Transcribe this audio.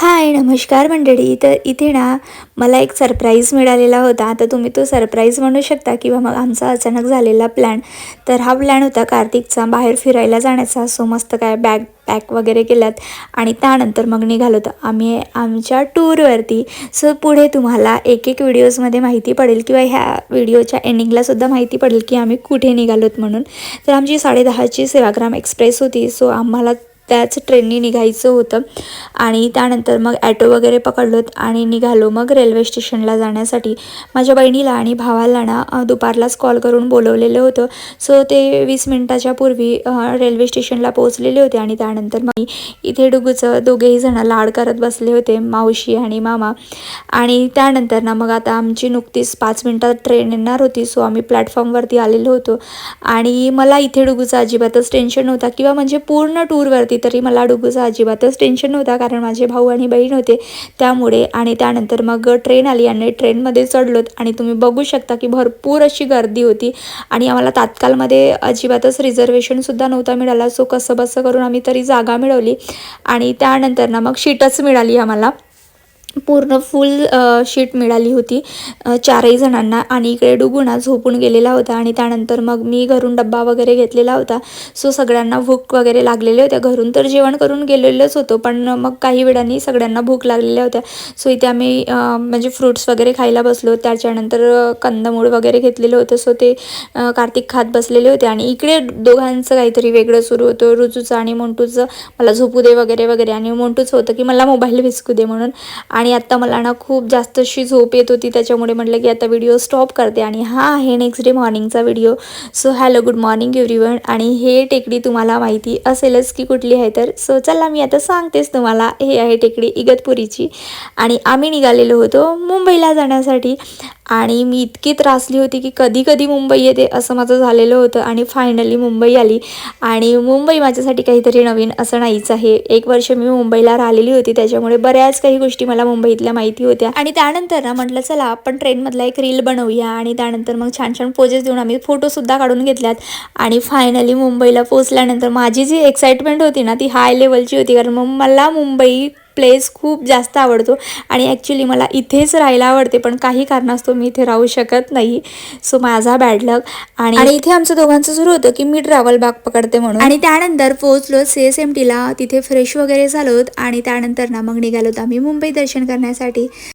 हाय, नमस्कार मंडळी. तर इथे ना मला एक सरप्राईज मिळालेला होता. तर तुम्ही तो सरप्राईज म्हणू शकता किंवा मग आमचा अचानक झालेला प्लॅन. तर हा प्लॅन होता कार्तिकचा बाहेर फिरायला जाण्याचा. सो मस्त काय बॅग पॅक वगैरे केल्यात आणि त्यानंतर मग निघालो होतो आम्ही आमच्या टूरवरती. सो पुढे तुम्हाला एक एक व्हिडिओजमध्ये माहिती पडेल किंवा ह्या व्हिडिओच्या एंडिंगलासुद्धा माहिती पडेल की आम्ही कुठे निघालोत म्हणून. तर आमची 10:30ची सेवाग्राम एक्सप्रेस होती. सो आम्हाला त्याच ट्रेननी निघायचं होतं आणि त्यानंतर मग ॲटो वगैरे पकडलोत आणि निघालो मग रेल्वे स्टेशनला जाण्यासाठी. माझ्या बहिणीला आणि भावाला ना दुपारलाच कॉल करून बोलवलेलं होतं. सो ते 20 मिनिटाच्या पूर्वी रेल्वे स्टेशनला पोहोचलेले होते आणि त्यानंतर मग इथे डुगूचं दोघेही जण लाड करत बसले होते, मावशी आणि मामा. आणि त्यानंतर ना मग आता आमची नुकतीच 5 मिनिटात ट्रेन येणार होती. सो आम्ही प्लॅटफॉर्मवरती आलेलो होतो आणि मला इथे डुगूचा अजिबातच टेन्शन नव्हता किंवा म्हणजे पूर्ण टूरवरती तरी मला डुगूचा अजिबातच टेन्शन नव्हता, कारण माझे भाऊ आणि बहीण होते त्यामुळे. आणि त्यानंतर मग ट्रेन आली आणि ट्रेनमध्ये चढलोत आणि तुम्ही बघू शकता की भरपूर अशी गर्दी होती आणि आम्हाला तात्काळमध्ये अजिबातच रिझर्वेशनसुद्धा नव्हता मिळाला. सो कसं बसं करून आम्ही तरी जागा मिळवली आणि त्यानंतर ना मग शीटच मिळाली आम्हाला. पूर्ण फुल शीट मिळाली होती चारही जणांना. आणि इकडे डुगुणा झोपून गेलेला होता आणि त्यानंतर मग मी घरून डब्बा वगैरे घेतलेला होता. सो सगळ्यांना भूक वगैरे लागलेल्या होत्या. घरून तर जेवण करून गेलेलोच होतो, पण मग काही वेळाने सगळ्यांना भूक लागलेल्या होत्या. सो इथे आम्ही म्हणजे फ्रूट्स वगैरे खायला बसलो. त्याच्यानंतर कंदमूळ वगैरे घेतलेलं होतं. सो ते कार्तिक खात बसलेले होते आणि इकडे दोघांचं काहीतरी वेगळं सुरू होतं, रुजूचं आणि मोंटूचं. मला झोपू दे वगैरे वगैरे आणि मोंटूचं होतं की मला मोबाईल विसकू दे म्हणून. आणि आत्ता मला ना खूप जास्त अशी झोप येत होती, त्याच्यामुळे म्हटलं की आता व्हिडिओ स्टॉप करते. आणि हा आहे नेक्स्ट डे मॉर्निंगचा व्हिडिओ. So hello, good morning everyone. आणि हे टेकडी तुम्हाला माहिती असेलच की कुठली आहे तर. सो चला मी आता सांगतेच तुम्हाला. हे आहे टेकडी इगतपुरीची आणि आम्ही निघालेलो होतो मुंबईला जाण्यासाठी. आणि मी इतकी त्रासली होती की कधी कधी मुंबई येते असं माझं झालेलं होतं आणि फायनली मुंबई आली. आणि मुंबई माझ्यासाठी काहीतरी नवीन असं नाहीच आहे. 1 वर्ष मी मुंबईला राहिलेली होती, त्याच्यामुळे बऱ्याच काही गोष्टी मला मुंबईतल्या माहिती होत्या. आणि त्यानंतर ना म्हटलं चला आपण ट्रेनमधला एक रील बनवूया आणि त्यानंतर मग छान छान पोजेस देऊन आम्ही फोटोसुद्धा काढून घेतल्यात. आणि फायनली मुंबईला पोचल्यानंतर माझी जी एक्साइटमेंट होती ना ती हाय लेवलची होती, कारण मग मला मुंबई प्लेस खूप जास्त आवडतो आणि ॲक्च्युली मला इथेच राहायला आवडते, पण काही कारणास्तव मी इथे राहू शकत नाही. सो माझा बॅड लक. आणि इथे आमचं दोघांचं सुरू होतं की मी ट्रॅव्हल बॅग पकडते म्हणून. आणि त्यानंतर पोहोचलो CSMTला. तिथे फ्रेश वगैरे झालोत आणि त्यानंतर ना मग निघालोत आम्ही मुंबई दर्शन करण्यासाठी.